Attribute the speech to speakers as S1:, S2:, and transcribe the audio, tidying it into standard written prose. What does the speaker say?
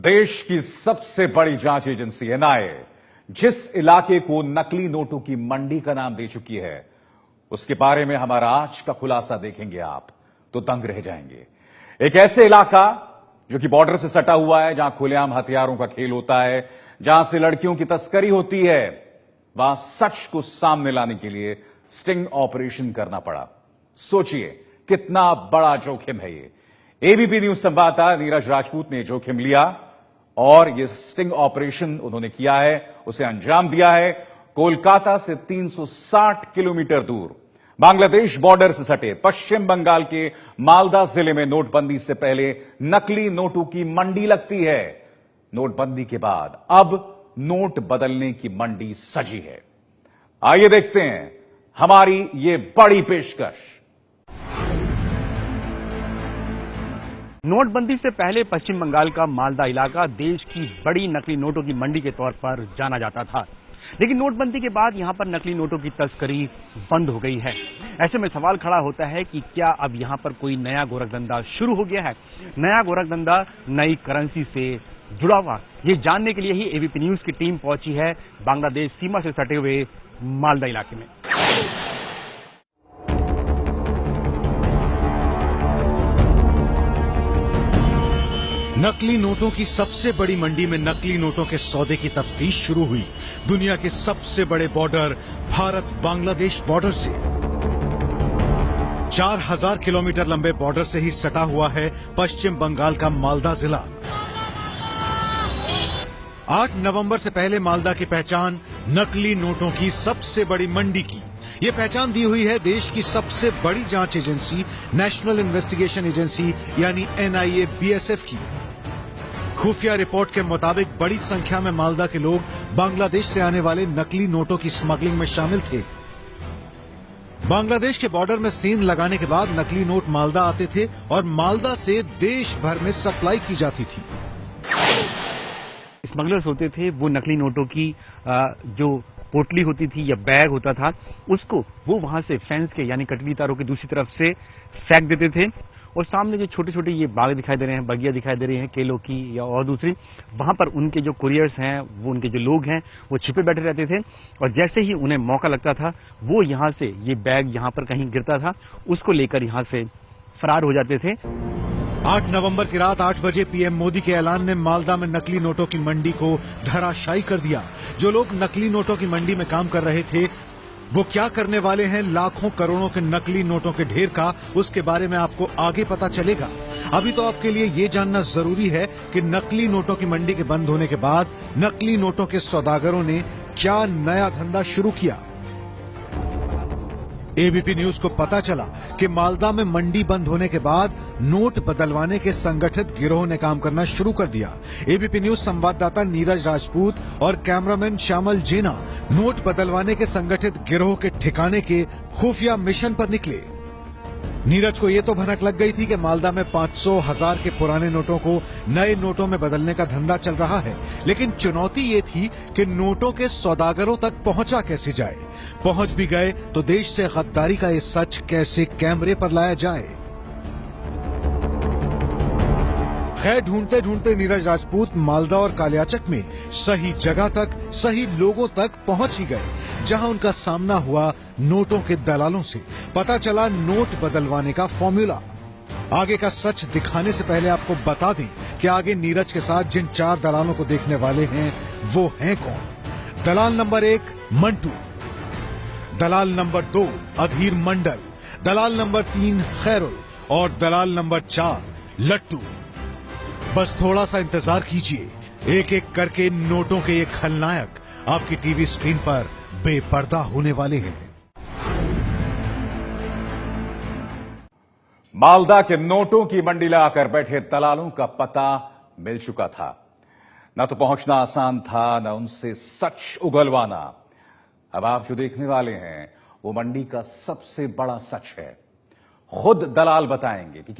S1: देश की सबसे बड़ी जांच एजेंसी एनआईए जिस इलाके को नकली नोटों की मंडी का नाम दे चुकी है, उसके बारे में हमारा आज का खुलासा देखेंगे आप तो दंग रह जाएंगे। एक ऐसे इलाका जो कि बॉर्डर से सटा हुआ है, जहां खुलेआम हथियारों का खेल होता है, जहां से लड़कियों की तस्करी होती है, वहां सच को सामने लाने के लिए स्टिंग ऑपरेशन करना पड़ा। सोचिए कितना बड़ा जोखिम है ये। एबीपी न्यूज संवाददाता नीरज राजपूत ने जोखिम लिया और यह स्टिंग ऑपरेशन उन्होंने किया है, उसे अंजाम दिया है कोलकाता से 360 किलोमीटर दूर बांग्लादेश बॉर्डर से सटे पश्चिम बंगाल के मालदा जिले में। नोटबंदी से पहले नकली नोटों की मंडी लगती है। नोटबंदी के बाद अब नोट बदलने की मंडी सजी है। आइए देखते हैं हमारी ये बड़ी पेशकश।
S2: नोटबंदी से पहले पश्चिम बंगाल का मालदा इलाका देश की बड़ी नकली नोटों की मंडी के तौर पर जाना जाता था, लेकिन नोटबंदी के बाद यहां पर नकली नोटों की तस्करी बंद हो गई है। ऐसे में सवाल खड़ा होता है कि क्या अब यहां पर कोई नया गोरखधंधा शुरू हो गया है? नया गोरखधंधा नई करेंसी से जुड़ा हुआ, ये जानने के लिए ही एबीपी न्यूज की टीम पहुंची है बांग्लादेश सीमा से सटे हुए मालदा इलाके में।
S3: नकली नोटों की सबसे बड़ी मंडी में नकली नोटों के सौदे की तफ्तीश शुरू हुई। दुनिया के सबसे बड़े बॉर्डर भारत बांग्लादेश बॉर्डर से 4000 किलोमीटर लंबे बॉर्डर से ही सटा हुआ है पश्चिम बंगाल का मालदा जिला। 8 नवंबर से पहले मालदा की पहचान नकली नोटों की सबसे बड़ी मंडी की। ये पहचान दी हुई है देश की सबसे बड़ी जांच एजेंसी नेशनल इन्वेस्टिगेशन एजेंसी यानी एनआईए बीएसएफ की। खुफिया रिपोर्ट के मुताबिक बड़ी संख्या में मालदा के लोग बांग्लादेश से आने वाले नकली नोटों की स्मगलिंग में शामिल थे। बांग्लादेश के बॉर्डर में सीन लगाने के बाद नकली नोट मालदा आते थे और मालदा से देश भर में सप्लाई की जाती थी।
S2: स्मगलर्स होते थे, वो नकली नोटों की जो पोटली होती थी या बैग होता था, उसको वो वहां से फेंस के यानी कटली तारों की दूसरी तरफ से फेंक देते थे। और सामने जो छोटे छोटे ये बाग दिखाई दे रहे हैं, बगिया दिखाई दे रही हैं केलों की या और दूसरी, वहां पर उनके जो कुरियर्स हैं, वो उनके जो लोग हैं, वो छिपे बैठे रहते थे और जैसे ही उन्हें मौका लगता था वो यहां से ये बैग यहां पर कहीं गिरता था, उसको लेकर यहां से फरार हो जाते थे।
S3: 8 नवंबर की रात 8 बजे पीएम मोदी के ऐलान ने मालदा में नकली नोटों की मंडी को धराशायी कर दिया। जो लोग नकली नोटों की मंडी में काम कर रहे थे वो क्या करने वाले हैं लाखों करोड़ों के नकली नोटों के ढेर का, उसके बारे में आपको आगे पता चलेगा। अभी तो आपके लिए ये जानना जरूरी है कि नकली नोटों की मंडी के बंद होने के बाद नकली नोटों के सौदागरों ने क्या नया धंधा शुरू किया। एबीपी न्यूज को पता चला कि मालदा में मंडी बंद होने के बाद नोट बदलवाने के संगठित गिरोह ने काम करना शुरू कर दिया। एबीपी न्यूज संवाददाता नीरज राजपूत और कैमरामैन श्यामल जेना नोट बदलवाने के संगठित गिरोह के ठिकाने के खुफिया मिशन पर निकले। नीरज को ये तो भनक लग गई थी कि मालदा में 500,000 के पुराने नोटों को नए नोटों में बदलने का धंधा चल रहा है, लेकिन चुनौती ये थी कि नोटों के सौदागरों तक पहुंचा कैसे जाए। पहुंच भी गए तो देश से गद्दारी का ये सच कैसे कैमरे पर लाया जाए। खैर ढूंढते ढूंढते नीरज राजपूत मालदा और कालियाचक में सही जगह तक, सही लोगों तक पहुंच ही गए, जहां उनका सामना हुआ नोटों के दलालों से। पता चला नोट बदलवाने का फॉर्मूला। आगे का सच दिखाने से पहले आपको बता दें कि आगे नीरज के साथ जिन 4 दलालों को देखने वाले हैं वो हैं कौन। दलाल नंबर 1 मंटू, दलाल नंबर 2 अधीर मंडल, दलाल नंबर 3 खैरुल और दलाल नंबर 4 लट्टू। बस थोड़ा सा इंतजार कीजिए, एक एक करके नोटों के ये खलनायक आपकी टीवी स्क्रीन पर बेपर्दा होने वाले हैं।
S1: मालदा के नोटों की मंडी लगाकर बैठे दलालों का पता मिल चुका था। न तो पहुंचना आसान था, न उनसे सच उगलवाना। अब आप जो देखने वाले हैं वो मंडी का सबसे बड़ा सच है। खुद दलाल बताएंगे कि